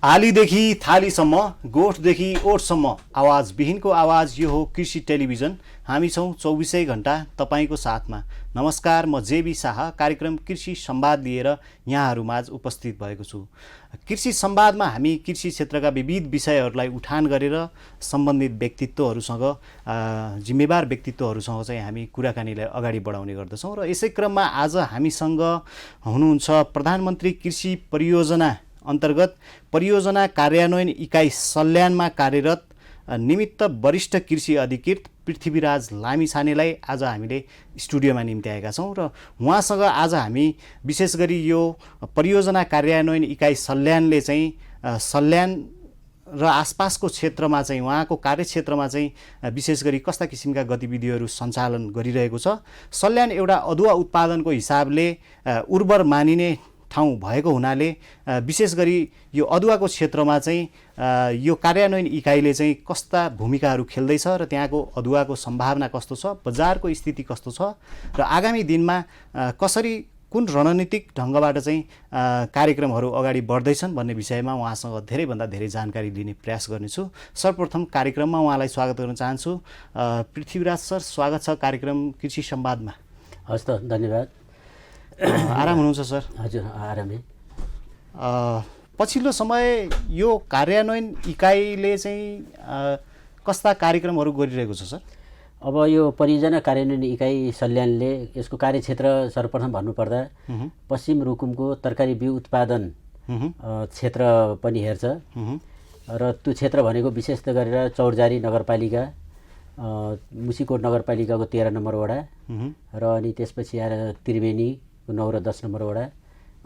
आलीदेखि थालीसम्म, गोठदेखि ओठसम्म आवाजविहीनको आवाज यो हो कृषि टेलिभिजन। हामी छौँ 24 घण्टा तपाईँको साथमा। नमस्कार, म जेबी शाह कार्यक्रम कृषि संवाद लिएर यहाँहरूमाझ उपस्थित भएको छु। कृषि संवादमा हामी कृषि क्षेत्रका विविध विषयहरूलाई उठान गरेर सम्बन्धित व्यक्तित्वहरूसँग, जिम्मेवार व्यक्तित्वहरूसँग चाहिँ हामी कुराकानीलाई अगाडि बढाउने गर्दछौँ। र यसै क्रममा आज हामीसँग हुनुहुन्छ प्रधानमन्त्री कृषि परियोजना अन्तर्गत परियोजना कार्यान्वयन इकाइ सल्यानमा कार्यरत निमित्त वरिष्ठ कृषि अधिकृत पृथ्वीराज लामिछानेलाई आज हामीले स्टुडियोमा निम्त्याएका छौँ। र उहाँसँग आज हामी विशेष गरी यो परियोजना कार्यान्वयन इकाइ सल्यानले चाहिँ सल्यान र आसपासको क्षेत्रमा चाहिँ उहाँको कार्यक्षेत्रमा चाहिँ विशेष गरी कस्ता किसिमका गतिविधिहरू सञ्चालन गरिरहेको छ। सल्यान एउटा अदुवा उत्पादनको हिसाबले उर्वर मानिने ठाउँ भएको हुनाले विशेष गरी यो अदुवाको क्षेत्रमा चाहिँ यो कार्यान्वयन इकाइले चाहिँ कस्ता भूमिकाहरू खेल्दैछ र त्यहाँको अदुवाको सम्भावना कस्तो छ, बजारको स्थिति कस्तो छ र आगामी दिनमा कसरी कुन रणनीतिक ढङ्गबाट चाहिँ कार्यक्रमहरू अगाडि बढ्दैछन् भन्ने विषयमा उहाँसँग धेरैभन्दा धेरै जानकारी लिने प्रयास गर्नेछु। सर्वप्रथम कार्यक्रममा उहाँलाई स्वागत गर्न चाहन्छु। पृथ्वीराज सर, स्वागत छ कार्यक्रम कृषि संवादमा। हस् त, धन्यवाद। आराम हुनुहुन्छ सर? हजुर, आरामै। पछिल्लो समय यो कार्यान्वयन इकाइले चाहिँ कस्ता कार्यक्रमहरू गरिरहेको छ सर? अब यो परियोजना कार्यान्वयन इकाइ सल्यानले यसको कार्यक्षेत्र सर्वप्रथम भन्नुपर्दा पश्चिम रुकुमको तरकारी बिउ उत्पादन क्षेत्र पनि हेर्छ। र त्यो क्षेत्र भनेको विशेष गरेर चौरजारी नगरपालिका, मुसिकोट नगरपालिकाको 13 नम्बर वडा र अनि त्यसपछि आएर त्रिवेणी 9 र 10 नम्बर वडा,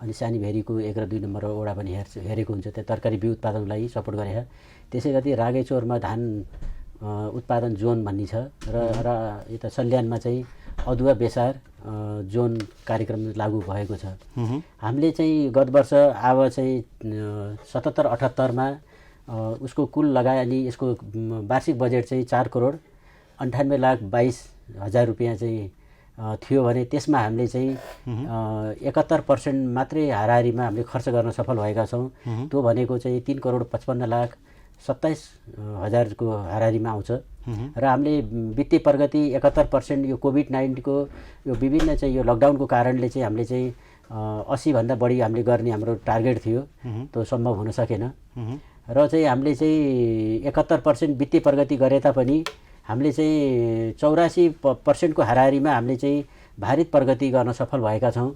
अनि सानी भेरीको 1 र 2 नम्बर वडा पनि हेरेको हुन्छ। त्यहाँ तरकारी बिउ उत्पादनको लागि सपोर्ट गरे। त्यसै गरी रागेचौरमा धान उत्पादन जोन भन्ने छ र यता सल्यानमा चाहिँ अदुवा बेसार जोन कार्यक्रम लागू भएको छ। हामीले चाहिँ गत वर्ष अब चाहिँ 77-78मा उसको कुल लगाए अनि यसको वार्षिक बजेट चाहिँ 4,98,22,000 रुपियाँ चाहिँ थियो भने त्यसमा हामीले चाहिँ 71% मात्रै हाराहारीमा हामीले खर्च गर्न सफल भएका छौँ। त्यो भनेको चाहिँ 3,55,27,000 को हाराहारीमा आउँछ। र हामीले वित्तीय प्रगति 71% यो कोभिड-19 यो विभिन्न चाहिँ यो लकडाउनको कारणले चाहिँ हामीले चाहिँ 80 भन्दा बढी हामीले गर्ने हाम्रो टार्गेट थियो, त्यो सम्भव हुन सकेन। र चाहिँ हामीले चाहिँ 71% वित्तीय प्रगति गरे तापनि हामीले चाहिँ 84% को हाराहारीमा हामीले चाहिँ भारित प्रगति गर्न सफल भएका छौँ।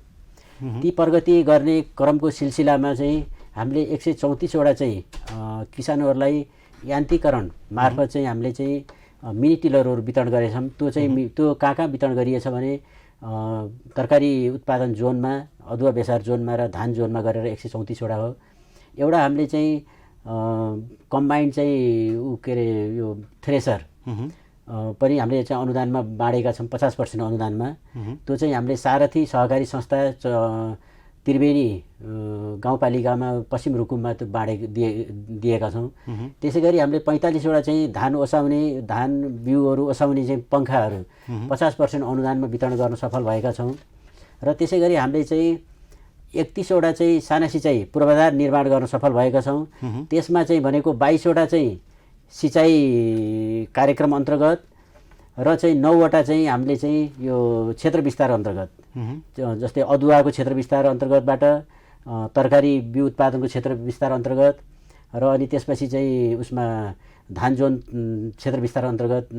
ती प्रगति गर्ने क्रमको सिलसिलामा चाहिँ हामीले 134 वटा चाहिँ किसानहरूलाई यान्त्रिकरण मार्फत चाहिँ हामीले चाहिँ मिनी टिलरहरू वितरण गरेछौँ। त्यो चाहिँ त्यो कहाँ वितरण गरिएछ भने तरकारी उत्पादन जोनमा, अदुवा बेसार जोनमा र धान जोनमा गरेर 134 वटा हो। एउटा हामीले चाहिँ कम्बाइन्ड चाहिँ के अरे यो थ्रेसर पनि हामीले चाहिँ अनुदानमा बाँडेका छौँ, 50% अनुदानमा। त्यो चाहिँ हामीले सारथी सहकारी संस्था त्रिवेणी गाउँपालिकामा पश्चिम रुकुममा त्यो दिएका छौँ। त्यसै गरी हामीले 45 वटा चाहिँ धान ओसाउने, धान बिउहरू ओसाउने चाहिँ पङ्खाहरू 50% अनुदानमा वितरण गर्न सफल भएका छौँ। र त्यसै गरी हामीले चाहिँ 31 वटा चाहिँ साना सिँचाइ पूर्वाधार निर्माण गर्न सफल भएका छौँ। त्यसमा चाहिँ भनेको 22 वटा चाहिँ सिँचाइ कार्यक्रम अन्तर्गत र चाहिँ 9 वटा चाहिँ हामीले चाहिँ यो क्षेत्र विस्तार अन्तर्गत, जस्तै अदुवाको क्षेत्र विस्तार अन्तर्गतबाट तरकारी बिउ उत्पादनको क्षेत्र विस्तार अन्तर्गत र अनि त्यसपछि चाहिँ उसमा धान जोन क्षेत्र विस्तार अन्तर्गत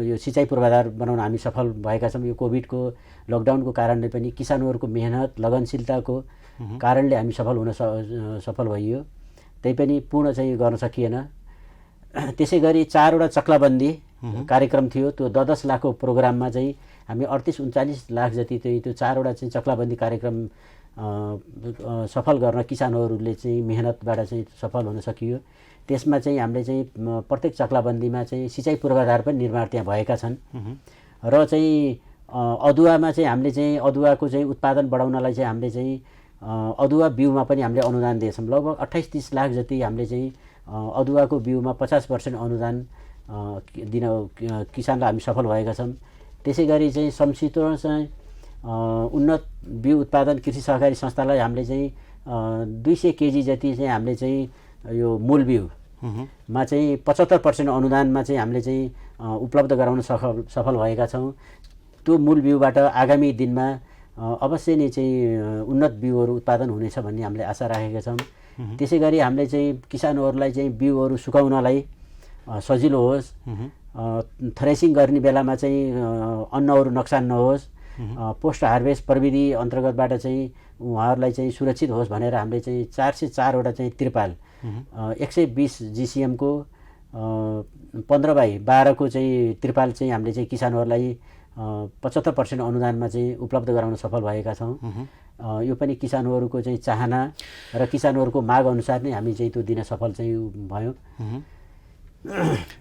यो सिँचाइ पूर्वाधार बनाउन हामी सफल भएका छौँ। यो कोभिडको लकडाउनको कारणले पनि किसानहरूको मेहनत लगनशीलताको कारणले हामी सफल भइयो, त्यही पनि पूर्ण चाहिँ गर्न सकिएन। त्यसै गरी 4 वटा चक्लाबन्दी कार्यक्रम थियो। त्यो 10-10 लाखको प्रोग्राममा चाहिँ हामी 38-39 लाख जति चाहिँ त्यो 4 वटा चाहिँ चक्लाबन्दी कार्यक्रम सफल गर्न किसानहरूले चाहिँ मेहनतबाट चाहिँ सफल हुन सकियो। त्यसमा चाहिँ हामीले चाहिँ प्रत्येक चक्लाबन्दीमा चाहिँ सिँचाइ पूर्वाधार पनि निर्माण त्यहाँ भएका छन्। र चाहिँ अदुवामा चाहिँ हामीले चाहिँ अदुवाको चाहिँ उत्पादन बढाउनलाई चाहिँ हामीले चाहिँ अदुवा बिउमा पनि हामीले अनुदान दिएछौँ। लगभग 28-30 लाख जति हामीले चाहिँ अदुवाको बिउमा 50% अनुदान दिन किसानलाई हामी सफल भएका छौँ। त्यसै गरी चाहिँ समशीतोष्ण चाहिँ उन्नत बिउ उत्पादन कृषि सहकारी संस्थालाई हामीले चाहिँ 200 केजी जति चाहिँ हामीले चाहिँ यो मूल बिउमा चाहिँ 75% अनुदानमा चाहिँ हामीले चाहिँ उपलब्ध गराउन सफल भएका छौँ। त्यो मूल बिउबाट आगामी दिनमा अवश्य नै चाहिँ उन्नत बिउहरू उत्पादन हुनेछ भन्ने हामीले आशा राखेका छौँ। त्यसै गरी हामीले चाहिँ किसानहरूलाई चाहिँ बिउहरू सुकाउनलाई सजिलो होस्, थ्रेसिङ गर्ने बेलामा चाहिँ अन्नहरू नोक्सान नहोस्, पोस्ट हार्भेस्ट प्रविधि अन्तर्गतबाट चाहिँ उहाँहरूलाई चाहिँ सुरक्षित होस् भनेर हामीले चाहिँ 404वटा चाहिँ त्रिपाल 120 GCM-को 15x12 को चाहिँ त्रिपाल चाहिँ हामीले चाहिँ किसानहरूलाई 75% अनुदानमा चाहिँ उपलब्ध गराउन सफल भएका छौँ। यो पनि किसानहरूको चाहिँ चाहना र किसानहरूको माग अनुसार नै हामी चाहिँ त्यो दिन सफल चाहिँ भयौँ।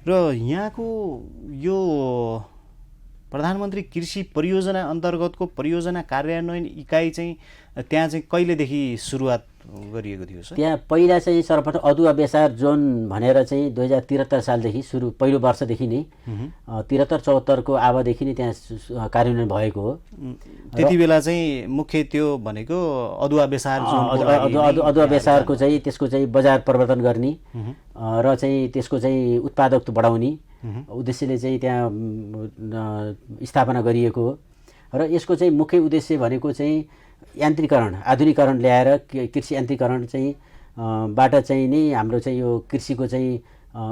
र यहाँको यो प्रधानमन्त्री कृषि परियोजना अन्तर्गतको परियोजना कार्यान्वयन इकाइ चाहिँ त्यहाँ चाहिँ कहिलेदेखि सुरुवात गरिएको थियो सर? त्यहाँ पहिला चाहिँ सर्वप्रथम अदुवा बेसार जोन भनेर चाहिँ 2073 सालदेखि पहिलो वर्षदेखि नै 73-74 को आवादेखि नै त्यहाँ कार्यान्वयन भएको हो। त्यति बेला चाहिँ मुख्य त्यो भनेको अदुवा बेसार अदुवा बेसारको चाहिँ त्यसको चाहिँ बजार प्रवर्धन गर्ने र चाहिँ त्यसको चाहिँ उत्पादकता बढाउने उद्देश्यले चाहिँ त्यहाँ स्थापना गरिएको हो। र यसको चाहिँ मुख्य उद्देश्य भनेको चाहिँ यान्त्रिकरण आधुनिकरण ल्याएर कृषि यान्त्रिकरण चाहिँ बाट चाहिँ नै हाम्रो चाहिँ यो कृषिको चाहिँ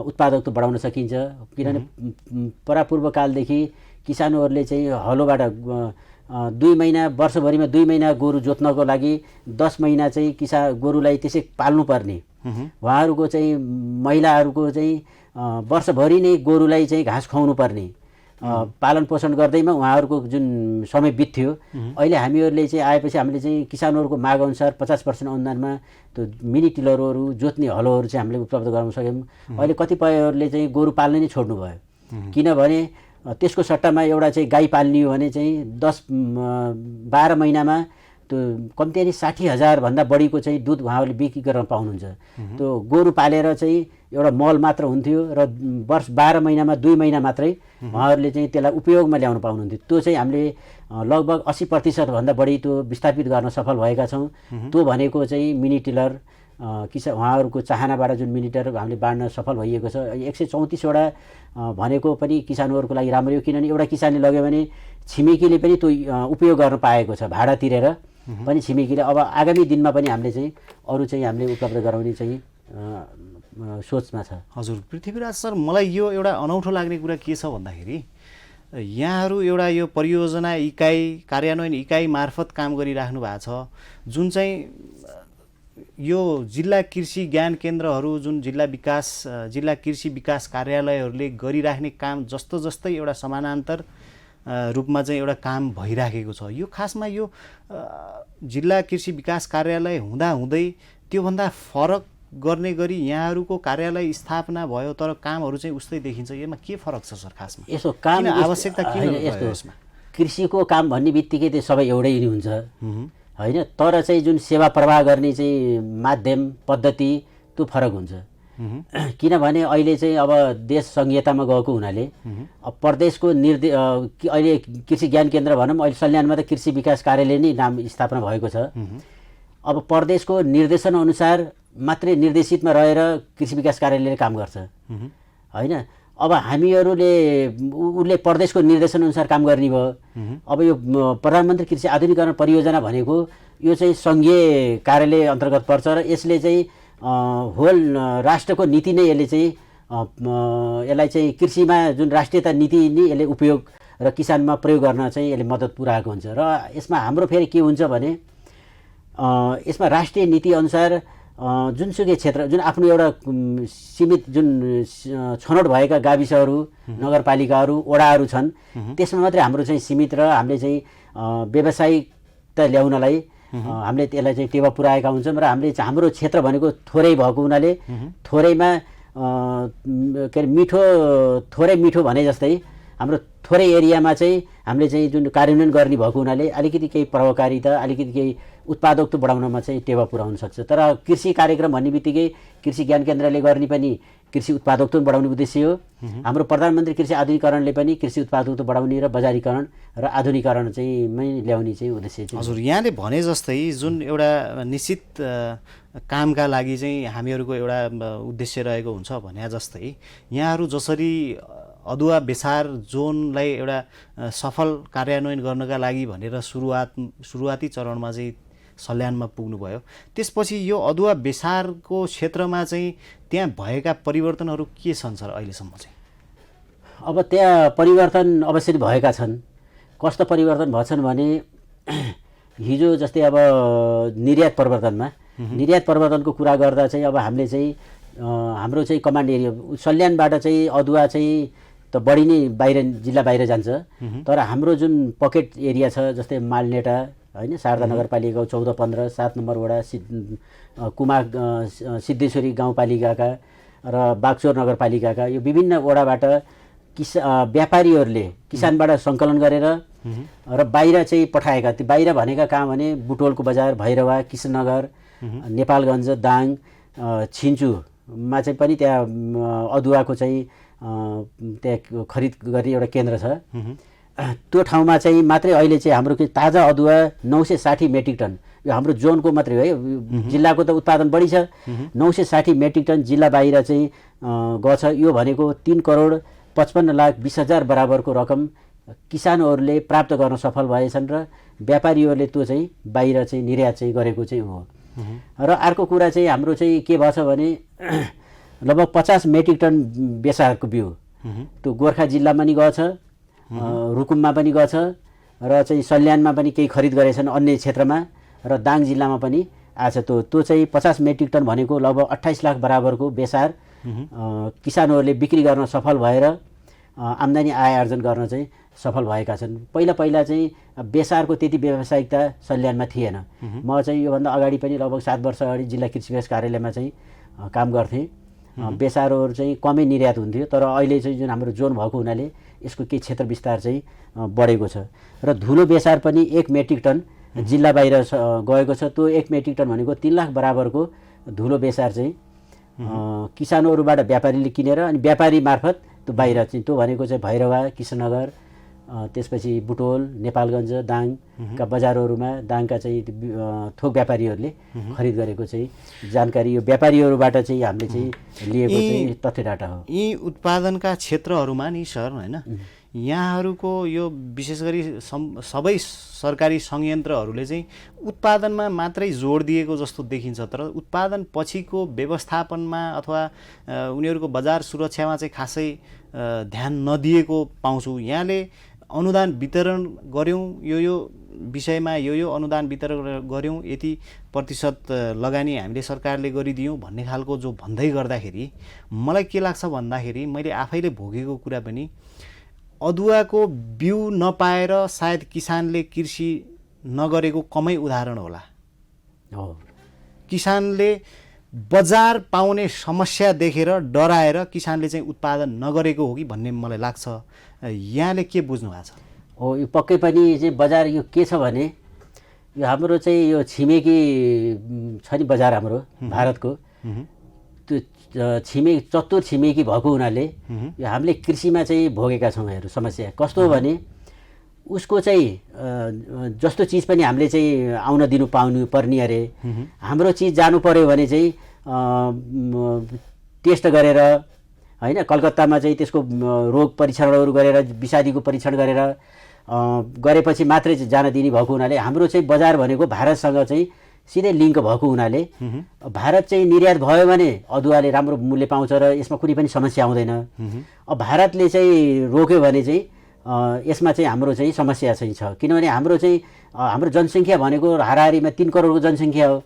उत्पादकता बढाउन सकिन्छ। किनभने परापूर्वकालदेखि किसानहरूले चाहिँ हलोबाट 2 महिना वर्षभरिमा 2 महिना गोरु जोत्नको लागि 10 महिना चाहिँ गोरुलाई त्यसै पाल्नुपर्ने, उहाँहरूको चाहिँ महिलाहरूको चाहिँ वर्षभरि नै गोरुलाई चाहिँ घाँस खुवाउनु पर्ने, पालन पोषण गर्दैमा उहाँहरूको जुन समय बित्थ्यो। अहिले हामीहरूले चाहिँ आएपछि हामीले चाहिँ किसानहरूको माग अनुसार 50% अनुदानमा त्यो मिनी टिलरहरू जोत्ने हलोहरू चाहिँ हामीले उपलब्ध गराउन सक्यौँ। अहिले कतिपयहरूले चाहिँ गोरु पाल्नै नै छोड्नु भयो, किनभने त्यसको सट्टामा एउटा चाहिँ गाई पाल्ने हो भने चाहिँ 10-12 महिनामा त्यो कम्ती नै 60,000 भन्दा बढीको चाहिँ दुध उहाँहरूले बिक्री गर्न पाउनुहुन्छ। त्यो गोरु पालेर चाहिँ एउटा मल मात्र हुन्थ्यो र वर्ष 12 महिनामा 2 महिना मात्रै उहाँहरूले चाहिँ त्यसलाई उपयोगमा ल्याउन पाउनुहुन्थ्यो। त्यो चाहिँ हामीले लगभग 80% भन्दा बढी त्यो विस्थापित गर्न सफल भएका छौँ। त्यो भनेको चाहिँ मिनी टिलर उहाँहरूको चाहनाबाट जुन मिनी टिलर हामीले बाँड्न सफल भइएको छ। 134वटा भनेको पनि किसानहरूको लागि राम्रो हो, किनभने एउटा किसानले लग्यो भने छिमेकीले पनि त्यो उपयोग गर्न पाएको छ, भाडा तिरेर पनि छिमेकीले। अब आगामी दिनमा पनि हामीले चाहिँ अरू चाहिँ हामीले उपलब्ध गराउने चाहिँ सोचमा छ। हजुर पृथ्वीराज सर, मलाई यो एउटा अनौठो लाग्ने कुरा के छ भन्दाखेरि यहाँहरू एउटा यो परियोजना इकाइ कार्यान्वयन इकाइ मार्फत काम गरिराख्नु भएको छ, जुन चाहिँ यो जिल्ला कृषि ज्ञान केन्द्रहरू जुन जिल्ला कृषि विकास कार्यालयहरूले गरिराख्ने काम जस्तो जस्तै एउटा समानान्तर रूपमा चाहिँ एउटा काम भइराखेको छ। यो खासमा यो जिल्ला कृषि विकास कार्यालय हुँदाहुँदै त्योभन्दा फरक गर्ने गरी यहाँहरूको कार्यालय स्थापना भयो, तर कामहरू चाहिँ उस्तै देखिन्छ। यसमा के फरक छ सर खासमा? यसो काम आवश्यकता किन यस्तो यसमा कृषिको काम भन्ने बित्तिकै त्यो सबै एउटै नै हुन्छ होइन, तर चाहिँ जुन सेवा प्रवाह गर्ने चाहिँ माध्यम पद्धति त्यो फरक हुन्छ। किनभने अहिले चाहिँ अब देश संघीयतामा गएको हुनाले अब प्रदेशको अहिले कृषि ज्ञान केन्द्र भनौँ, अहिले सल्यानमा त कृषि विकास कार्यालय नै नाम स्थापना भएको छ। अब प्रदेशको निर्देशन अनुसार मात्रै निर्देशितमा रहेर कृषि विकास कार्यालयले काम गर्छ होइन। अब हामीहरूले उसले प्रदेशको निर्देशन अनुसार काम गर्ने भयो। अब यो प्रधानमन्त्री कृषि आधुनिकीकरण परियोजना भनेको यो चाहिँ सङ्घीय कार्यालय अन्तर्गत पर्छ र यसले चाहिँ होल राष्ट्रको नीति नै यसलाई चाहिँ कृषिमा जुन राष्ट्रियता नीति नै यसले उपयोग र किसानमा प्रयोग गर्न चाहिँ यसले मद्दत पुर्याएको हुन्छ। र यसमा हाम्रो फेरि के हुन्छ भने यसमा राष्ट्रिय नीति अनुसार जुनसुकै क्षेत्र जुन आफ्नो एउटा सीमित जुन छनौट भएका गाविसहरू नगरपालिकाहरू वडाहरू छन् त्यसमा मात्रै हाम्रो चाहिँ सीमित र हामीले चाहिँ व्यावसायिकता ल्याउनलाई हामीले त्यसलाई चाहिँ टेवा पुर्याएका हुन्छौँ। र हामीले हाम्रो क्षेत्र भनेको थोरै भएको हुनाले थोरैमा के अरे थोरै मिठो भने जस्तै हाम्रो थोरै एरियामा चाहिँ हामीले चाहिँ जुन कार्यान्वयन गर्ने भएको हुनाले अलिकति केही प्रभावकारिता अलिकति केही उत्पादकता बढाउनमा चाहिँ टेवा पुर्याउन सक्छ। तर कृषि कार्यक्रम भन्ने बित्तिकै कृषि ज्ञान केन्द्रले गर्ने पनि कृषि उत्पादकता बढाउने उद्देश्य हो। हाम्रो प्रधानमन्त्री कृषि आधुनिकीकरणले पनि कृषि उत्पादकता बढाउने र बजारीकरण र आधुनिकीकरण चाहिँ ल्याउने चाहिँ उद्देश्य चाहिँ। हजुर, यहाँले भने जस्तै जुन एउटा निश्चित कामका लागि चाहिँ हामीहरूको एउटा उद्देश्य रहेको हुन्छ भने जस्तै यहाँहरू जसरी अदुवा बेसार जोनलाई एउटा सफल कार्यान्वयन गर्नका लागि भनेर सुरुवाती चरणमा चाहिँ सल्यानमा पुग्नुभयो, त्यसपछि यो अदुवा बेसारको क्षेत्रमा चाहिँ त्यहाँ भएका परिवर्तनहरू के छन् सर अहिलेसम्म चाहिँ? अब त्यहाँ परिवर्तन अवश्य भएका छन्। कस्तो परिवर्तन भएछन् भने हिजो जस्तै अब निर्यात परिवर्तनको कुरा गर्दा चाहिँ अब हामीले चाहिँ हाम्रो चाहिँ कमान्ड एरिया सल्यानबाट चाहिँ अदुवा चाहिँ त बढी नै जिल्ला बाहिर जान्छ। तर हाम्रो जुन पकेट एरिया छ जस्तै मालनेटा होइन, शारदा नगरपालिकाको 14-15 7 नम्बर वडा, कुमा सिद्धेश्वरी गाउँपालिकाका र बागचोर नगरपालिकाका यो विभिन्न वडाबाट व्यापारीहरूले किसानबाट सङ्कलन गरेर र बाहिर चाहिँ पठाएका, त्यो बाहिर भनेका कहाँ भने बुटोलको बजार, भैरवा, कृष्णनगर, नेपालगञ्ज, दाङ, छिन्चुमा चाहिँ पनि त्यहाँ अदुवाको चाहिँ त्यहाँ खरिद गर्ने एउटा केन्द्र छ। त्यो ठाउँमा चाहिँ मात्रै अहिले चाहिँ हाम्रो ताजा अदुवा 960 मेट्रिक टन, यो हाम्रो जोनको मात्रै हो है, जिल्लाको त उत्पादन बढी छ। 960 मेट्रिक टन जिल्ला बाहिर चाहिँ गछ। यो भनेको 3,55,20,000 बराबरको रकम किसानहरूले प्राप्त गर्न सफल भएछन् र व्यापारीहरूले त्यो चाहिँ बाहिर चाहिँ निर्यात चाहिँ गरेको चाहिँ हो। र अर्को कुरा चाहिँ हाम्रो चाहिँ के भएछ भने लगभग 50 मेट्रिक टन बेसारको बिउ त्यो गोर्खा जिल्लामा नि गएछ, रुकुममा पनि गएछ र चाहिँ सल्यानमा पनि केही खरिद गरेछन् अन्य क्षेत्रमा, र दाङ जिल्लामा पनि आछ। त्यो चाहिँ 50 मेट्रिक टन भनेको लगभग 28 लाख बराबरको बेसार किसानहरूले बिक्री गर्न सफल भएर आम्दानी आय आर्जन गर्न चाहिँ सफल भएका छन्। पहिला चाहिँ बेसारको त्यति व्यावसायिकता सल्यानमा थिएन। म चाहिँ योभन्दा अगाडि पनि लगभग 7 वर्ष अगाडि जिल्ला कृषि विकास कार्यालयमा चाहिँ काम गर्थेँ। बेसारहरू चाहिँ कमै निर्यात हुन्थ्यो, तर अहिले चाहिँ जुन हाम्रो जोन भएको हुनाले यसको केही क्षेत्र विस्तार चाहिँ बढेको छ। र धुलो बेसार पनि 1 मेट्रिक टन जिल्ला बाहिर गएको छ। त्यो 1 मेट्रिक टन भनेको 3 लाख बराबरको धुलो बेसार चाहिँ किसानहरूबाट व्यापारीले किनेर अनि व्यापारी मार्फत त्यो बाहिर चाहिँ, त्यो भनेको चाहिँ भैरवा, कृष्णनगर, त्यसपछि बुटोल, नेपालगञ्ज, दाङका बजारहरूमा दाङका चाहिँ थोक व्यापारीहरूले खरिद गरेको चाहिँ जानकारी यो व्यापारीहरूबाट चाहिँ हामीले चाहिँ लिएको चाहिँ तथ्य डाटा हो। यी उत्पादनका क्षेत्रहरूमा नि सर होइन, यहाँहरूको यो विशेष गरी सबै सरकारी संयन्त्रहरूले चाहिँ उत्पादनमा मात्रै जोड दिएको जस्तो देखिन्छ, तर उत्पादन पछिको व्यवस्थापनमा अथवा उनीहरूको बजार सुरक्षामा चाहिँ खासै ध्यान नदिएको पाउँछु। यहाँले अनुदान वितरण गऱ्यौँ, यो विषयमा यो अनुदान वितरण गऱ्यौँ, यति प्रतिशत लगानी हामीले सरकारले गरिदियौँ भन्ने खालको जो भन्दै गर्दाखेरि मलाई के लाग्छ भन्दाखेरि मैले आफैले भोगेको कुरा पनि अदुवाको बिउ नपाएर सायद किसानले कृषि नगरेको कमै उदाहरण होला। किसानले बजार पाउने समस्या देखेर डराएर किसानले चाहिँ उत्पादन नगरेको हो कि भन्ने मलाई लाग्छ। यहाँले के बुझ्नु भएको छ? हो, यो पक्कै पनि चाहिँ बजार यो के छ भने यो हाम्रो चाहिँ यो छिमेकी छ नि बजार हाम्रो भारतको, त्यो चतुर छिमेकी भएको हुनाले यो हामीले कृषिमा चाहिँ भोगेका छौँ। हेर्नु समस्या कस्तो हो भने उसको चाहिँ जस्तो चिज पनि हामीले चाहिँ आउन दिनु पाउनु पर्ने अरे, हाम्रो चिज जानु पर्यो भने चाहिँ टेस्ट गरेर होइन, कलकत्तामा चाहिँ त्यसको रोग परीक्षणहरू गरेर विषादीको परीक्षण गरेर गरेपछि मात्रै जान दिने भएको हुनाले हाम्रो चाहिँ बजार भनेको भारतसँग चाहिँ सिधै लिङ्क भएको हुनाले भारत चाहिँ निर्यात भयो भने अदुवाले राम्रो मूल्य पाउँछ र यसमा कुनै पनि समस्या आउँदैन। अब भारतले चाहिँ रोक्यो भने चाहिँ यसमा चाहिँ हाम्रो चाहिँ समस्या चाहिँ छ, किनभने हाम्रो चाहिँ हाम्रो जनसङ्ख्या भनेको हाराहारीमा 3 करोडको जनसङ्ख्या हो।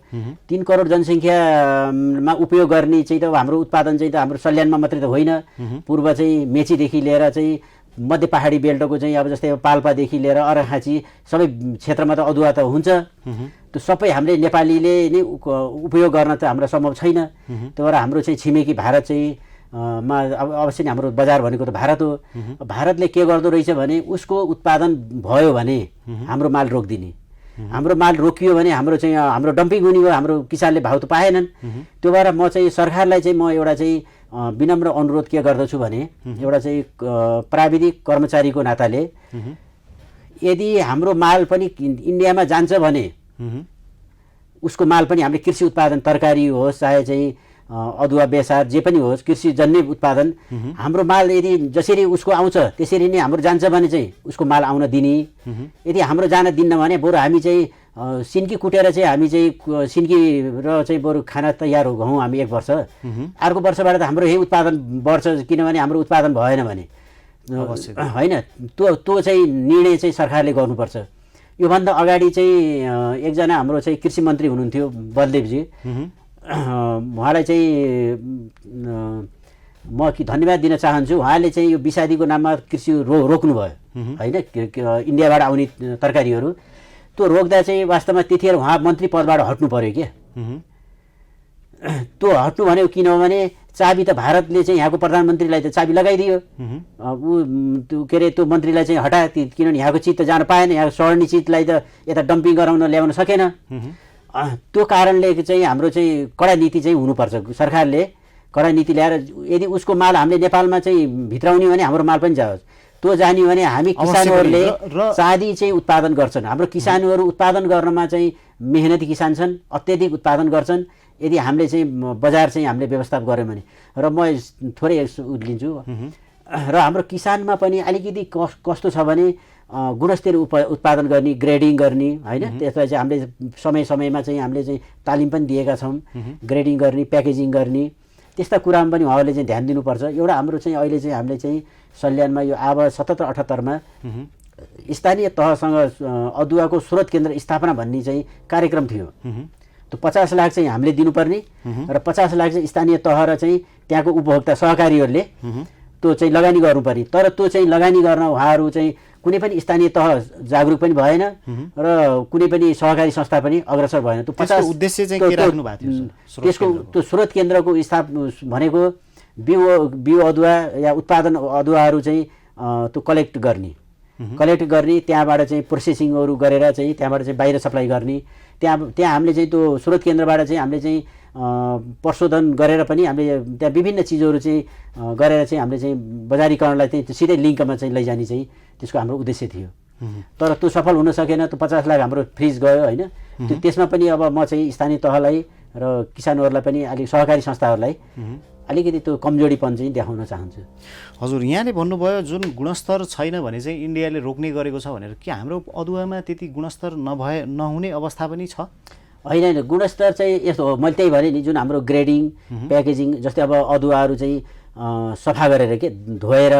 3 करोड जनसङ्ख्यामा उपयोग गर्ने चाहिँ त हाम्रो उत्पादन चाहिँ त हाम्रो सल्यानमा मात्रै त होइन, पूर्व चाहिँ मेचीदेखि लिएर चाहिँ मध्य पहाडी बेल्टको चाहिँ अब जस्तै पाल्पादेखि लिएर अरखाँची सबै क्षेत्रमा त अदुवा त हुन्छ। त्यो सबै हामीले नेपालीले नै उपयोग गर्न त हाम्रो सम्भव छैन। त्यही भएर हाम्रो चाहिँ छिमेकी भारत चाहिँ मा अवश्य नै हाम्रो बजार भनेको त भारत हो। भारतले के गर्दो रहेछ भने उसको उत्पादन भयो भने हाम्रो माल रोकिदिने, हाम्रो माल रोकियो भने हाम्रो चाहिँ हाम्रो डम्पिङ हुने भयो, हाम्रो किसानले भाउ त पाएनन्। त्यो भएर म चाहिँ सरकारलाई चाहिँ म एउटा चाहिँ विनम्र अनुरोध के गर्दछु भने एउटा चाहिँ प्राविधिक कर्मचारीको नाताले यदि हाम्रो माल पनि इन्डियामा जान्छ भने उसको माल पनि हामीले कृषि उत्पादन तरकारी होस् चाहे चाहिँ अदुवा बेसार जे पनि होस् कृषिजन्य उत्पादन हाम्रो माल यदि जसरी उसको आउँछ त्यसरी नै हाम्रो जान्छ भने चाहिँ उसको माल आउन दिने। यदि हाम्रो जान दिन्न भने बरु हामी चाहिँ सिन्की कुटेर चाहिँ हामी चाहिँ सिन्की र चाहिँ बरु खाना तयार हौँ हामी 1 वर्ष, अर्को वर्षबाट त हाम्रो यही उत्पादन बढ्छ किनभने हाम्रो उत्पादन भएन भने होइन। त्यो चाहिँ निर्णय चाहिँ सरकारले गर्नुपर्छ। योभन्दा अगाडि चाहिँ एकजना हाम्रो चाहिँ कृषि मन्त्री हुनुहुन्थ्यो बलदेवजी, उहाँलाई चाहिँ म धन्यवाद दिन चाहन्छु। उहाँले चाहिँ यो विषादीको नाममा कृषि रोक्नुभयो होइन, इन्डियाबाट आउने तरकारीहरू त्यो रोक्दा चाहिँ वास्तवमा त्यतिखेर उहाँ मन्त्री पदबाट हट्नु पर्यो क्या। त्यो हट्नु भन्यो किनभने चाबी त भारतले चाहिँ यहाँको प्रधानमन्त्रीलाई त चाबी लगाइदियो, ऊ के अरे त्यो मन्त्रीलाई चाहिँ हटायो किनभने यहाँको चिज त जान पाएन, यहाँ सड्ने चिजलाई त यता डम्पिङ गराउन ल्याउन सकेन। त्यो कारणले चाहिँ हाम्रो चाहिँ कडा नीति चाहिँ हुनुपर्छ। सरकारले कडा नीति ल्याएर यदि उसको माल हामीले नेपालमा चाहिँ भित्राउने भने हाम्रो माल पनि जाओस्, त्यो जाने भने हामी किसानहरूले चाँदी चाहिँ उत्पादन गर्छन्। हाम्रो किसानहरू उत्पादन गर्नमा चाहिँ मेहनती किसान छन्, अत्यधिक उत्पादन गर्छन्। यदि हामीले चाहिँ बजार चाहिँ हामीले व्यवस्थापन गऱ्यौँ भने र म थोरै लिन्छु र हाम्रो किसानमा पनि अलिकति कस्तो छ भने गुणस्तरीय उत्पादन गर्ने, ग्रेडिङ गर्ने होइन, त्यसलाई चाहिँ हामीले समय समयमा चाहिँ हामीले चाहिँ तालिम पनि दिएका छौँ, ग्रेडिङ गर्ने, प्याकेजिङ गर्ने, त्यस्ता कुरामा पनि उहाँहरूले चाहिँ ध्यान दिनुपर्छ। एउटा हाम्रो चाहिँ अहिले चाहिँ हामीले चाहिँ सल्यानमा यो आब 77-78मा स्थानीय तहसँग अदुवाको स्रोत केन्द्र स्थापना भन्ने चाहिँ कार्यक्रम थियो। त्यो 50 लाख चाहिँ हामीले दिनुपर्ने र 50 लाख चाहिँ स्थानीय तह र चाहिँ त्यहाँको उपभोक्ता सहकारीहरूले त्यो चाहिँ लगानी गर्नुपर्ने। तर त्यो चाहिँ लगानी गर्न उहाँहरू चाहिँ कुनै पनि स्थानीय तह जागरुक पनि भएन र कुनै पनि सहकारी संस्था पनि अग्रसर भएन। त्यो 50 उद्देश्य चाहिँ के राख्नु भएको थियो त्यसको त्यो स्रोत केन्द्रको भनेको बिउ अदुवा या उत्पादन अदुवाहरू चाहिँ त्यो कलेक्ट गर्ने, त्यहाँबाट चाहिँ प्रोसेसिङहरू गरेर चाहिँ त्यहाँबाट चाहिँ बाहिर सप्लाई गर्ने। त्यहाँ हामीले चाहिँ त्यो स्रोत केन्द्रबाट चाहिँ हामीले चाहिँ प्रशोधन गरेर पनि हामीले त्यहाँ विभिन्न चिजहरू चाहिँ गरेर चाहिँ हामीले चाहिँ बजारीकरणलाई चाहिँ सिधै लिङ्कमा चाहिँ लैजाने चाहिँ त्यसको हाम्रो उद्देश्य थियो। तर त्यो सफल हुन सकेन। त्यो 50 लाख हाम्रो फ्रिज गयो होइन। त्यसमा पनि अब म चाहिँ स्थानीय तहलाई र किसानहरूलाई पनि अलिक सहकारी संस्थाहरूलाई अलिकति त्यो कमजोरीपन चाहिँ देखाउन चाहन्छु। हजुर, यहाँले भन्नुभयो जुन गुणस्तर छैन भने चाहिँ इन्डियाले रोक्ने गरेको छ भनेर, के हाम्रो अदुवामा त्यति गुणस्तर नहुने अवस्था पनि छ? होइन, गुणस्तर चाहिँ यस्तो हो, मैले त्यही भने नि, जुन हाम्रो ग्रेडिङ प्याकेजिङ जस्तै अब अदुवाहरू चाहिँ सफा गरेर के धोएर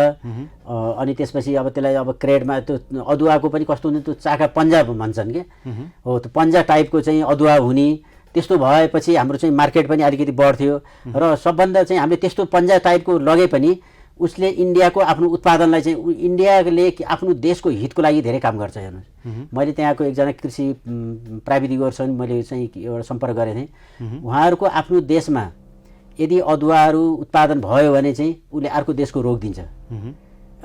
अनि त्यसपछि अब त्यसलाई अब क्रेडमा त्यो अदुवाको पनि कस्तो हुन्छ त्यो चाका पन्जा भन्छन् क्या, हो त्यो पन्जा टाइपको चाहिँ अदुवा हुने। त्यस्तो भएपछि हाम्रो चाहिँ मार्केट पनि अलिकति बढ्थ्यो र सबभन्दा चाहिँ हामीले त्यस्तो पन्जा टाइपको लगे पनि उसले इन्डियाको आफ्नो उत्पादनलाई चाहिँ इन्डियाले आफ्नो देशको हितको लागि धेरै काम गर्छ। हेर्नुहोस्, मैले त्यहाँको एकजना कृषि प्राविधिकहरूसँग मैले चाहिँ एउटा सम्पर्क गरेको थिएँ। उहाँहरूको आफ्नो देशमा यदि अदुवाहरू उत्पादन भयो भने चाहिँ उसले अर्को देशको रोकिदिन्छ,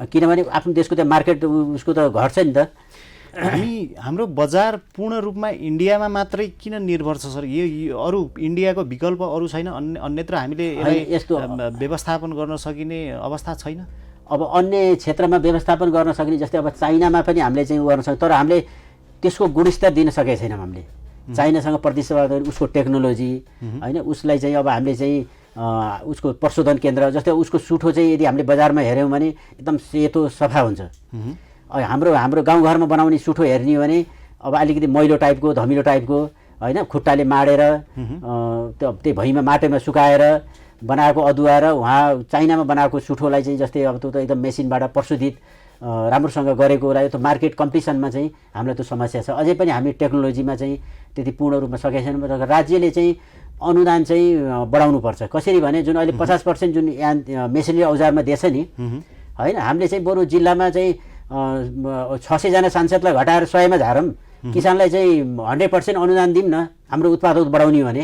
किनभने आफ्नो देशको त मार्केट उसको त घट्छ नि त। हाम्रो बजार पूर्ण रूपमा इन्डियामा मात्रै किन निर्भर छ सर? यो अरू इन्डियाको विकल्प अरू छैन? अन्यत्र हामीले यस्तो व्यवस्थापन गर्न सकिने अवस्था छैन? अब अन्य क्षेत्रमा व्यवस्थापन गर्न सक्ने जस्तै अब चाइनामा पनि हामीले चाहिँ गर्न सक्छौँ, तर हामीले त्यसको गुणस्तर दिन सकेका छैनौँ। हामीले चाइनासँग प्रतिस्पर्धा उसको टेक्नोलोजी होइन, उसलाई चाहिँ अब हामीले चाहिँ उसको प्रशोधन केन्द्र जस्तै उसको सुठो चाहिँ यदि हामीले बजारमा हेऱ्यौँ भने एकदम सेतो सफा हुन्छ। हाम्रो गाउँघरमा बनाउने सुठो हेर्ने हो भने अब अलिकति मैलो टाइपको धमिलो टाइपको होइन, खुट्टाले माडेर त्यही भुइँमा माटोमा सुकाएर बनाएको अदुवा र उहाँ चाइनामा बनाएको सुठोलाई चाहिँ जस्तै अब त्यो त एकदम मेसिनबाट प्रशोधित राम्रोसँग गरेकोलाई त्यो मार्केट कम्पिटिसनमा चाहिँ हामीलाई त्यो समस्या छ। अझै पनि हामी टेक्नोलोजीमा चाहिँ त्यति पूर्ण रूपमा सकेका छैनौँ। र राज्यले चाहिँ अनुदान चाहिँ बढाउनुपर्छ। कसरी भने जुन अहिले 50% जुन यहाँ मेसिनरी औजारमा दिएछ नि होइन, हामीले चाहिँ बरु जिल्लामा चाहिँ 600 जना सांसदलाई घटाएर 100मा झारौँ, किसानलाई चाहिँ 100% अनुदान दिउँ न हाम्रो उत्पादन बढाउने हो भने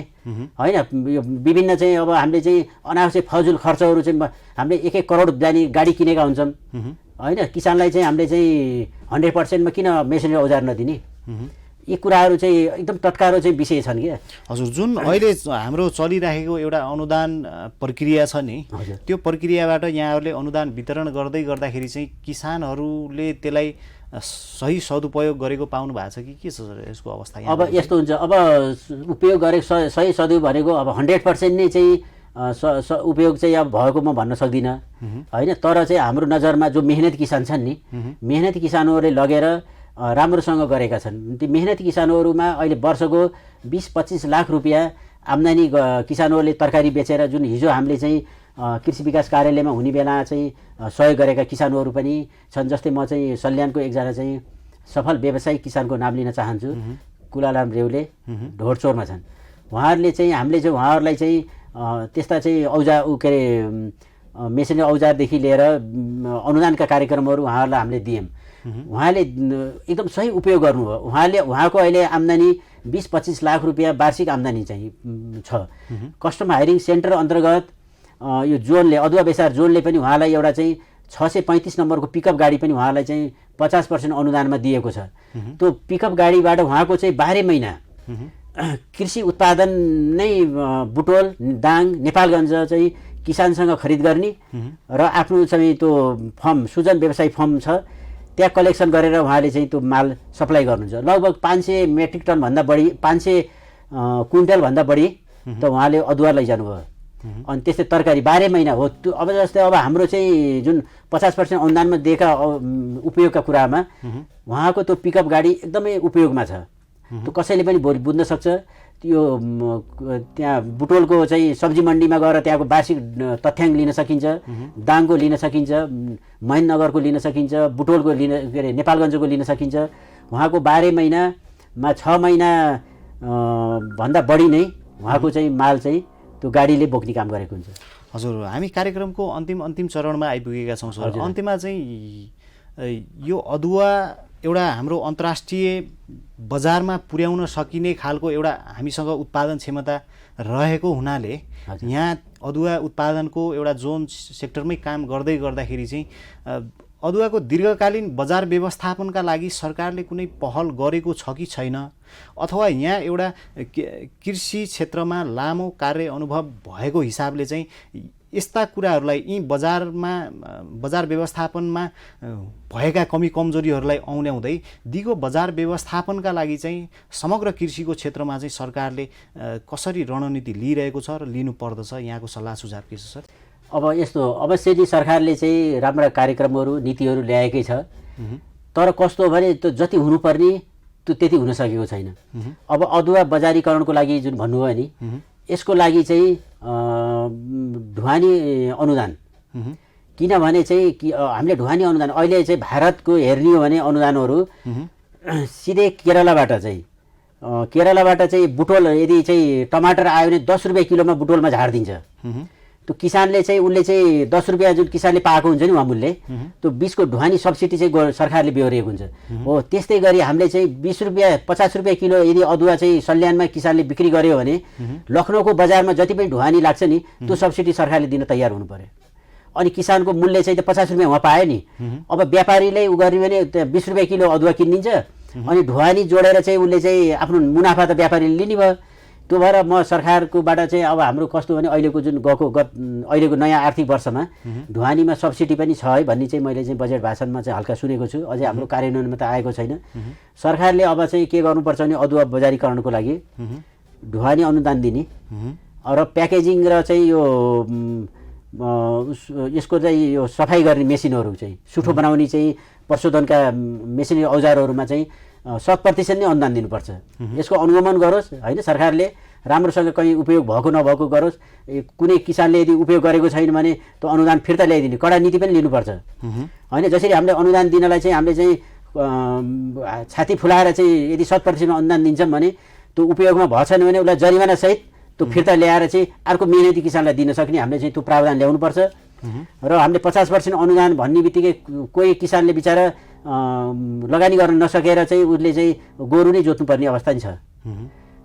होइन। यो विभिन्न चाहिँ अब हामीले चाहिँ अनावश्यक फजुल खर्चहरू चाहिँ हामीले 1-1 करोड जाने गाडी किनेका हुन्छौँ होइन। किसानलाई चाहिँ हामीले चाहिँ 100%मा किन मेसिनरी औजार नदिने? यी कुराहरू चाहिँ एकदम तत्काल चाहिँ विषय छन् क्या। हजुर, जुन अहिले हाम्रो चलिरहेको एउटा अनुदान प्रक्रिया छ नि, त्यो प्रक्रियाबाट यहाँहरूले अनुदान वितरण गर्दै गर्दाखेरि चाहिँ किसानहरूले त्यसलाई सही सदुपयोग गरेको पाउनु भएको छ कि के छ यसको अवस्था? अब यस्तो हुन्छ, अब उपयोग गरेको सही सदुपयोग भनेको अब 100% नै चाहिँ उपयोग चाहिँ अब भएको म भन्न सक्दिनँ होइन। तर चाहिँ हाम्रो नजरमा जो मेहनती किसान छन् नि, मेहनती किसानहरूले लगेर राम्रोसँग गरेका छन्। ती मेहनती किसानहरूमा अहिले वर्षको 20-25 लाख रुपियाँ आम्दानी किसानहरूले तरकारी बेचेर, जुन हिजो हामीले चाहिँ कृषि विकास कार्यालयमा हुने बेला चाहिँ सहयोग गरेका किसानहरू पनि छन्। जस्तै म चाहिँ सल्यानको एकजना चाहिँ सफल व्यवसायिक किसानको नाम लिन चाहन्छु, कुलालाम रेउले, ढोरचोरमा छन्। उहाँहरूले चाहिँ हामीले चाहिँ उहाँहरूलाई चाहिँ त्यस्ता चाहिँ के अरे मेसिनरी औजारदेखि लिएर अनुदानका कार्यक्रमहरू उहाँहरूलाई हामीले दियौँ। उहाँले एकदम सही उपयोग गर्नुभयो। उहाँको अहिले आम्दानी 20-25 लाख रुपियाँ वार्षिक आम्दानी चाहिँ छ। कस्टम हायरिङ सेन्टर अन्तर्गत यो जोनले, अदुवा बेसार जोनले पनि उहाँलाई एउटा चाहिँ 635 नम्बरको पिकअप गाडी पनि उहाँलाई चाहिँ 50% अनुदानमा दिएको छ। त्यो पिकअप गाडीबाट उहाँको चाहिँ 12 महिना कृषि उत्पादन नै बुटोल, दाङ, नेपालगञ्ज चाहिँ किसानसँग खरिद गर्ने र आफ्नो चाहिँ त्यो फर्म, सुजन व्यवसाय फर्म छ, त्यहाँ कलेक्सन गरेर उहाँले चाहिँ त्यो माल सप्लाई गर्नुहुन्छ। लगभग 500 मेट्रिक टनभन्दा बढी, 500 क्विन्टलभन्दा बढी त उहाँले अदुवा लैजानुभयो। अनि त्यस्तै तरकारी 12 महिना हो त्यो। अब जस्तै अब हाम्रो चाहिँ जुन 50% अनुदानमा दिएका उपयोगका कुरामा उहाँको त्यो पिकअप गाडी एकदमै उपयोगमा छ। त्यो कसैले पनि बुझ्न सक्छ। त्यो त्यहाँ बुटोलको चाहिँ सब्जी मन्डीमा गएर त्यहाँको वार्षिक तथ्याङ्क लिन सकिन्छ, दाङको लिन सकिन्छ, महेन्द्रनगरको लिन सकिन्छ, बुटोलको लिन, के अरे नेपालगञ्जको लिन सकिन्छ। उहाँको 12 महिनामा 6 महिना भन्दा बढी नै उहाँको चाहिँ माल चाहिँ त्यो गाडीले बोक्ने काम गरेको हुन्छ। हजुर, हामी कार्यक्रमको अन्तिम चरणमा आइपुगेका छौँ सर। अन्त्यमा चाहिँ यो अदुवा एउटा हाम्रो अन्तर्राष्ट्रिय बजारमा पुर्याउन सकिने खालको एउटा हामीसँग उत्पादन क्षमता रहेको हुनाले यहाँ अदुवा उत्पादनको एउटा जोन सेक्टरमै काम गर्दै गर्दाखेरि चाहिँ अदुवाको दीर्घकालीन बजार व्यवस्थापनका लागि सरकारले कुनै पहल गरेको छ कि छैन, अथवा यहाँ एउटा कृषि क्षेत्रमा लामो कार्य अनुभव भएको हिसाबले चाहिँ यस्ता कुराहरूलाई यी बजार व्यवस्थापनमा भएका कमी कमजोरीहरूलाई औल्याउँदै दिगो बजार व्यवस्थापनका लागि चाहिँ समग्र कृषिको क्षेत्रमा चाहिँ सरकारले कसरी रणनीति लिइरहेको छ र लिनु पर्दछ, यहाँको सल्लाह सुझाव के छ सर? अब यस्तो, अवश्य नै सरकारले चाहिँ राम्रा कार्यक्रमहरू, नीतिहरू ल्याएकै छ। तर कस्तो भने त्यो जति हुनुपर्ने त्यो त्यति हुन सकेको छैन। अब अदुवा बजारीकरणको लागि जुन भन्नुभयो नि, यसको लागि चाहिँ ढुवानी अनुदान, किनभने चाहिँ हामीले ढुवानी अनुदान अहिले चाहिँ भारतको हेर्ने हो भने अनुदानहरू सिधै केरलाबाट चाहिँ बुटोल, यदि चाहिँ टमाटर आयो भने 10 रुपियाँ किलोमा बुटोलमा झारिदिन्छ। त्यो किसानले चाहिँ उसले चाहिँ 10 रुपियाँ जुन किसानले पाएको हुन्छ नि मूल्य, त्यो 20 को ढुवानी सब्सिडी चाहिँ सरकारले बेहोरेको हुन्छ। हो त्यस्तै गरी हामीले चाहिँ 20 रुपियाँ 50 रुपियाँ किलो यदि अदुवा चाहिँ सल्यानमा किसानले बिक्री गर्यो भने लखनऊको बजारमा जति पनि ढुवानी लाग्छ नि त्यो सब्सिडी सरकारले दिन तयार हुनु पर्यो। अनि किसानको मूल्य चाहिँ 50 रुपियाँ उहाँ पायो नि। अब व्यापारीले उ गर्यो भने 20 रुपियाँ किलो अदुवा किनिदिन्छ, अनि ढुवानी जोडेर चाहिँ उसले चाहिँ आफ्नो मुनाफा त व्यापारीले लिने भयो। त्यो भएर म सरकारकोबाट चाहिँ अब हाम्रो कस्तो भने अहिलेको जुन अहिलेको नयाँ आर्थिक वर्षमा ढुवानीमा सब्सिडी पनि छ है भन्ने चाहिँ मैले चाहिँ बजेट भाषणमा चाहिँ हल्का सुनेको छु। अझै हाम्रो कार्यान्वयनमा त आएको छैन। सरकारले अब चाहिँ के गर्नुपर्छ भने अदुवा बजारीकरणको लागि ढुवानी अनुदान दिने र प्याकेजिङ र चाहिँ यो यसको चाहिँ यो सफाई गर्ने मेसिनहरू चाहिँ सुठो बनाउने चाहिँ प्रशोधनका मेसिनरी औजारहरूमा चाहिँ 100% नै अनुदान दिनुपर्छ। यसको अनुगमन गरोस् होइन, सरकारले राम्रोसँग कहीँ उपयोग भएको नभएको गरोस्। कुनै किसानले यदि उपयोग गरेको छैन भने त्यो अनुदान फिर्ता ल्याइदिने कडा नीति पनि लिनुपर्छ होइन। जसरी हामीले अनुदान दिनलाई चाहिँ हामीले चाहिँ छाती फुलाएर चाहिँ यदि 100% अनुदान दिन्छौँ भने त्यो उपयोगमा भएन भने उसलाई जरिमाना सहित त्यो फिर्ता ल्याएर चाहिँ अर्को मेहनती किसानलाई दिन सक्ने हामीले चाहिँ त्यो प्रावधान ल्याउनुपर्छ। र हामीले 50% अनुदान भन्ने बित्तिकै कोही किसानले बिचारा लगानी गर्न नसकेर चाहिँ उसले चाहिँ गोरु नै जोत्नुपर्ने अवस्था नि छ।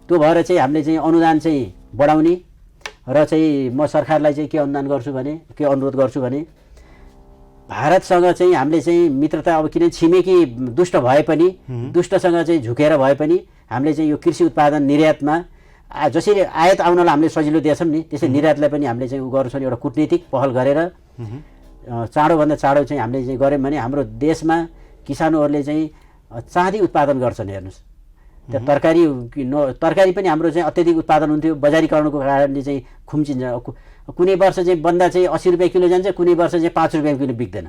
त्यो भएर चाहिँ हामीले चाहिँ अनुदान चाहिँ बढाउने र चाहिँ म सरकारलाई चाहिँ के अनुरोध गर्छु भने भारतसँग चाहिँ हामीले चाहिँ मित्रता अब किन छिमेकी दुष्ट भए पनि दुष्टसँग चाहिँ झुकेर भए पनि हामीले चाहिँ यो कृषि उत्पादन निर्यातमा जसरी आयात आउनलाई हामीले सजिलो दिएछौँ नि त्यसै निर्यातलाई पनि हामीले चाहिँ उ गर्छौँ एउटा कूटनीतिक पहल गरेर चाँडोभन्दा चाँडो चाहिँ हामीले चाहिँ गऱ्यौँ भने हाम्रो देशमा किसानहरूले चाहिँ चाँदी उत्पादन गर्छन् हेर्नुहोस् त्यो तरकारी पनि हाम्रो चाहिँ अत्याधिक उत्पादन हुन्थ्यो बजारीकरणको कारणले चाहिँ खुम्चिन्छ कुनै वर्ष चाहिँ बन्दा चाहिँ 80 रुपियाँ किलो जान्छ कुनै वर्ष चाहिँ 5 रुपियाँ किलो बिक्दैन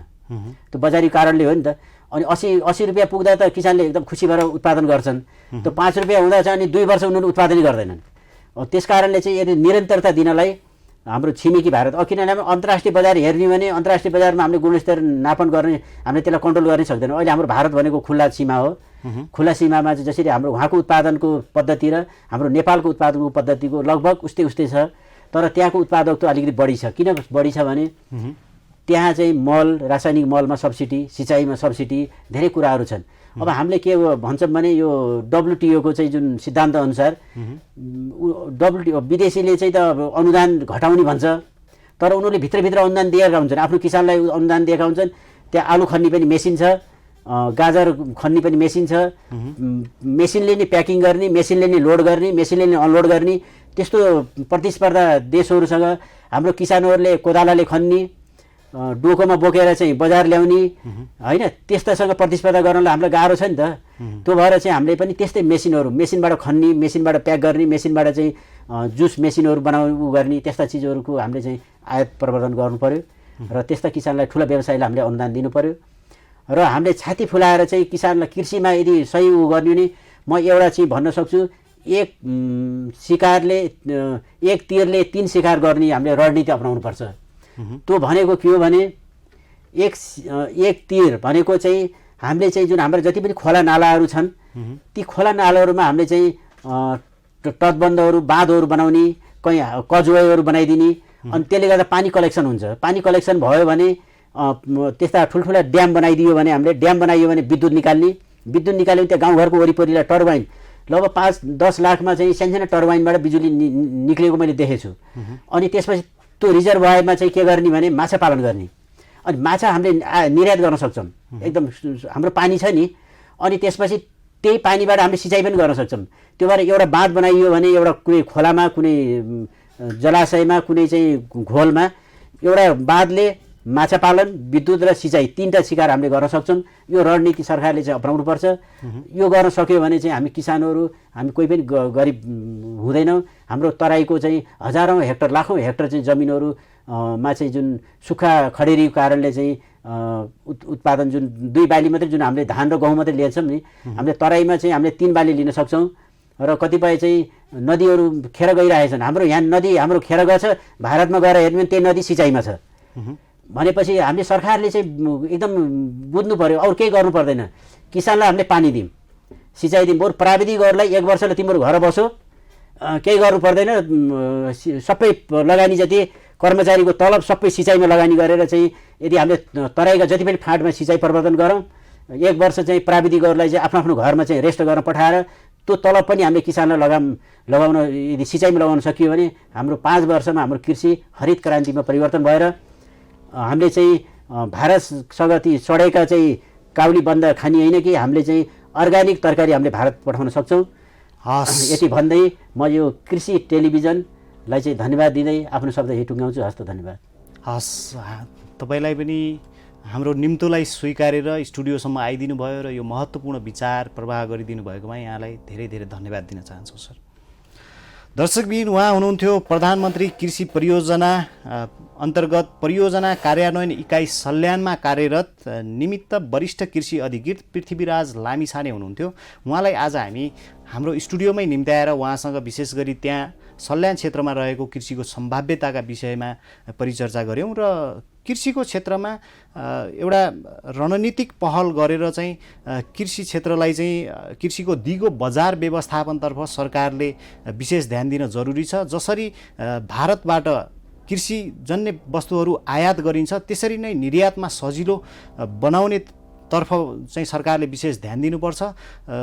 त्यो बजारी कारणले हो नि त अनि 80 रुपियाँ पुग्दा त किसानले एकदम खुसी भएर उत्पादन गर्छन् त्यो 5 रुपियाँ हुँदा चाहिँ अनि 2 वर्ष उनीहरूले उत्पादनै गर्दैनन् त्यस कारणले चाहिँ यदि निरन्तरता दिनलाई हाम्रो छिमेकी भारत किनभने अन्तर्राष्ट्रिय बजार हेर्ने भने अन्तर्राष्ट्रिय बजारमा हामीले गुणस्तर नापन गर्ने हामीले त्यसलाई कन्ट्रोल गर्नै सक्दैनौँ अहिले हाम्रो भारत भनेको खुल्ला सीमा हो खुल्ला सीमामा चाहिँ जसरी हाम्रो उहाँको उत्पादनको पद्धति र हाम्रो नेपालको उत्पादनको पद्धतिको लगभग उस्तै उस्तै छ तर त्यहाँको उत्पादकता अलिकति बढी छ किन बढी छ भने त्यहाँ चाहिँ मल रासायनिक मलमा सब्सिडी सिँचाइमा सब्सिडी धेरै कुराहरू छन् अब हामीले के भन्छौँ भने यो WTO को चाहिँ जुन सिद्धान्त अनुसार WTO विदेशीले चाहिँ त अनुदान घटाउने भन्छ तर उनीहरूले भित्रभित्र अनुदान दिएका हुन्छन् आफ्नो किसानलाई अनुदान दिएका हुन्छन् त्यहाँ आलु खन्ने पनि मेसिन छ गाजर खन्ने पनि मेसिन छ मेसिनले नै प्याकिङ गर्ने मेसिनले नै लोड गर्ने मेसिनले नै अनलोड गर्ने त्यस्तो प्रतिस्पर्धा देशहरूसँग हाम्रो किसानहरूले कोदालाले खन्ने डोकोमा बोकेर चाहिँ बजार ल्याउने होइन त्यस्तासँग प्रतिस्पर्धा गर्नलाई हामीलाई गाह्रो छ नि त त्यो भएर चाहिँ हामीले पनि त्यस्तै मेसिनबाट खन्ने मेसिनबाट प्याक गर्ने मेसिनबाट चाहिँ जुस मेसिनहरू बनाउ गर्ने त्यस्ता चिजहरूको हामीले चाहिँ आयात प्रवर्धन गर्नु पर्यो र त्यस्ता किसानलाई ठुला व्यवसायलाई हामीले अनुदान दिनु पर्यो र हामीले छाती फुलाएर चाहिँ किसानलाई कृषिमा यदि सही उ गर्ने भने म एउटा चाहिँ भन्न सक्छु एक तीरले 3 शिकार गर्ने हामीले रणनीति अपनाउनुपर्छ त्यो भनेको के हो भने एक तीर भनेको चाहिँ हामीले चाहिँ जुन हाम्रो जति पनि खोला नालाहरू छन् ती खोला नालाहरूमा हामीले चाहिँ तटबन्धहरू बाँधहरू बनाउने कहीँ कजवेहरू बनाइदिने अनि त्यसले गर्दा पानी कलेक्सन हुन्छ पानी कलेक्सन भयो भने त्यस्ता ठुल्ठुला ड्याम बनाइदियो भने हामीले ड्याम बनाइयो भने विद्युत निकाल्यो भने त्यहाँ गाउँघरको वरिपरिलाई टर्बाइन लगभग 5-10 लाखमा चाहिँ सानसानो टर्बाइनबाट बिजुली निक्लेको मैले देखेको छु अनि त्यसपछि त्यो रिजर्भरमा चाहिँ के गर्ने भने माछा पालन गर्ने अनि माछा हामीले निर्यात गर्न सक्छौँ एकदम हाम्रो पानी छ नि अनि त्यसपछि त्यही पानीबाट हामीले सिँचाइ पनि गर्न सक्छौँ त्यो भएर एउटा बाँध बनाइयो भने एउटा कुनै खोलामा कुनै जलाशयमा कुनै चाहिँ घोलमा एउटा बाँधले माछा पालन विद्युत र सिँचाइ 3टा शिकार हामीले गर्न सक्छौँ यो रणनीति सरकारले चाहिँ अपनाउनुपर्छ यो गर्न सक्यो भने चाहिँ हामी किसानहरू हामी कोही पनि गरिब हुँदैनौँ हाम्रो तराईको चाहिँ हजारौँ हेक्टर लाखौँ हेक्टर चाहिँ जमिनहरू मा चाहिँ जुन सुक्खा खडेरीको कारणले चाहिँ उत्पादन जुन 2 बाली मात्रै जुन हामीले धान र गहुँ मात्रै लिन्छौँ नि हामीले तराईमा चाहिँ हामीले 3 बाली लिन सक्छौँ र कतिपय चाहिँ नदीहरू खेर गइरहेछन् हाम्रो यहाँ नदी हाम्रो खेर गछ भारतमा गएर हेर्नु भने त्यही नदी सिँचाइमा छ भनेपछि हामीले सरकारले चाहिँ एकदम बुझ्नु पर्यो अरू केही गर्नु पर्दैन किसानलाई हामीले पानी दिउँ सिँचाइ दिउँ बरु प्राविधिकहरूलाई 1 वर्षलाई तिम्रो घर बसो केही गर्नु पर्दैन सबै लगानी जति कर्मचारीको तलब सबै सिँचाइमा लगानी गरेर चाहिँ यदि हामीले तराईका जति पनि फाँटमा सिँचाइ प्रवर्धन गरौँ 1 वर्ष चाहिँ प्राविधिकहरूलाई चाहिँ आफ्नो घरमा चाहिँ रेस्ट गर्न पठाएर त्यो तलब पनि हामीले किसानलाई लगाउन यदि सिँचाइमा लगाउन सकियो भने हाम्रो 5 वर्षमा हाम्रो कृषि हरित क्रान्तिमा परिवर्तन भएर हामीले चाहिँ भारतसँग ती सडेका चाहिँ काउली बन्द खानी होइन कि हामीले चाहिँ अर्ग्यानिक तरकारी हामीले भारत पठाउन सक्छौँ यति भन्दै म यो कृषि टेलिभिजनलाई चाहिँ धन्यवाद दिँदै आफ्नो शब्द यही टुङ्गाउँछु हस्त धन्यवाद हस् तपाईँलाई पनि हाम्रो निम्तोलाई स्वीकारेर स्टुडियोसम्म आइदिनु भयो र यो महत्त्वपूर्ण विचार प्रवाह गरिदिनु भएकोमा यहाँलाई धेरै धेरै धन्यवाद दिन चाहन्छु सर दर्शकबिन उहाँ हुनुहुन्थ्यो प्रधानमन्त्री कृषि परियोजना अन्तर्गत परियोजना कार्यान्वयन इकाइ सल्यानमा कार्यरत निमित्त वरिष्ठ कृषि अधिकृत पृथ्वीराज लामिछाने हुनुहुन्थ्यो उहाँलाई आज हामी हाम्रो स्टुडियोमै निम्त्याएर उहाँसँग विशेष गरी त्यहाँ सल्यान क्षेत्रमा रहेको कृषिको सम्भाव्यताका विषयमा परिचर्चा गऱ्यौँ र कृषिको क्षेत्रमा एउटा रणनीतिक पहल गरेर चाहिँ कृषि क्षेत्रलाई चाहिँ कृषिको दिगो बजार व्यवस्थापनतर्फ सरकारले विशेष ध्यान दिन जरुरी छ जसरी भारतबाट कृषिजन्य वस्तुहरू आयात गरिन्छ त्यसरी नै निर्यातमा सजिलो बनाउने तर्फ चाहिँ सरकारले विशेष ध्यान दिनुपर्छ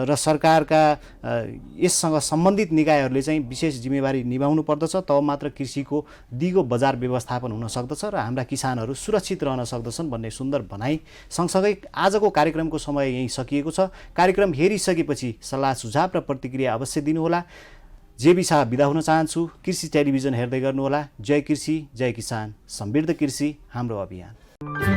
र सरकारका यससँग सम्बन्धित निकायहरूले चाहिँ विशेष जिम्मेवारी निभाउनु पर्दछ। तब मात्र कृषिको दिगो बजार व्यवस्थापन हुन सक्दछ र हाम्रा किसानहरू सुरक्षित रहन सक्दछन् भन्ने सुन्दर भनाइ सँगसँगै आजको कार्यक्रमको समय यही सकिएको छ। कार्यक्रम हेरिसकेपछि सल्लाह सुझाव र प्रतिक्रिया अवश्य दिनुहोला। जेबी शाह बिदा हुन चाहन्छु। कृषि टेलिभिजन हेर्दै गर्नुहोला। जय कृषि, जय किसान, समृद्ध कृषि हाम्रो अभियान।